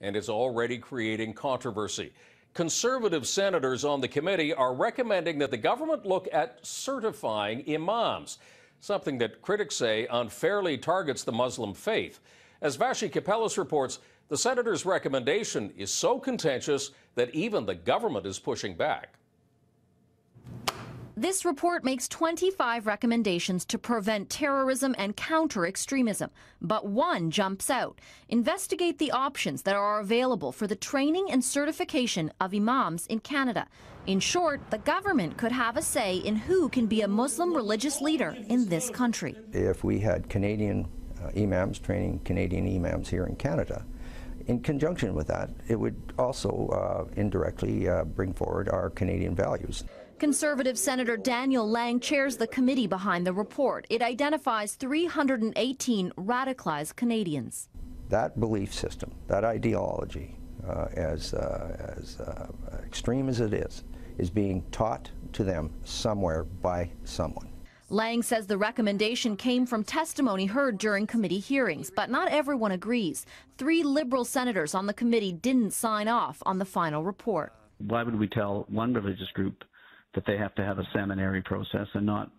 and is already creating controversy. Conservative senators on the committee are recommending that the government look at certifying imams, something that critics say unfairly targets the Muslim faith. As Vashi Kapelos reports, the senator's recommendation is so contentious that even the government is pushing back. This report makes 25 recommendations to prevent terrorism and counter extremism, but one jumps out. Investigate the options that are available for the training and certification of imams in Canada. In short, the government could have a say in who can be a Muslim religious leader in this country. If we had Canadian imams training Canadian imams here in Canada, in conjunction with that, it would also indirectly bring forward our Canadian values. Conservative Senator Daniel Lang chairs the committee behind the report. It identifies 318 radicalized Canadians. That belief system, that ideology, as extreme as it is being taught to them somewhere by someone. Lang says the recommendation came from testimony heard during committee hearings, but not everyone agrees. 3 Liberal senators on the committee didn't sign off on the final report. Why would we tell one religious group that they have to have a seminary process and not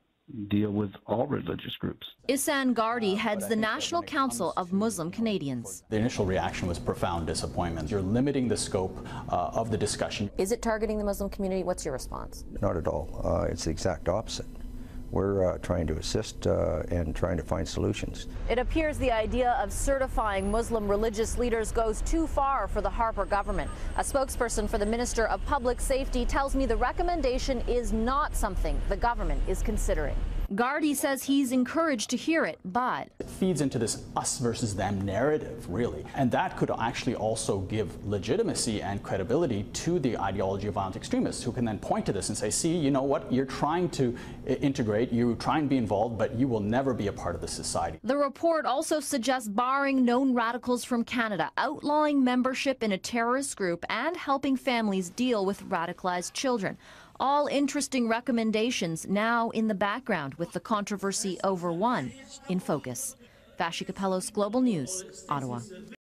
deal with all religious groups? Ihsaan Gardee heads the National Council of Muslim Canadians. The initial reaction was profound disappointment. You're limiting the scope of the discussion. Is it targeting the Muslim community? What's your response? Not at all. It's the exact opposite. We're trying to assist and trying to find solutions. It appears the idea of certifying Muslim religious leaders goes too far for the Harper government. A spokesperson for the Minister of Public Safety tells me the recommendation is not something the government is considering. Gardee says he's encouraged to hear it, but it feeds into this us versus them narrative, really. And that could actually also give legitimacy and credibility to the ideology of violent extremists, who can then point to this and say, see, you know what, you're trying to integrate, you try and be involved, but you will never be a part of the society. The report also suggests barring known radicals from Canada, outlawing membership in a terrorist group, and helping families deal with radicalized children. All interesting recommendations now in the background, with the controversy over one in focus. Vashi Kapelos, Global News, Ottawa.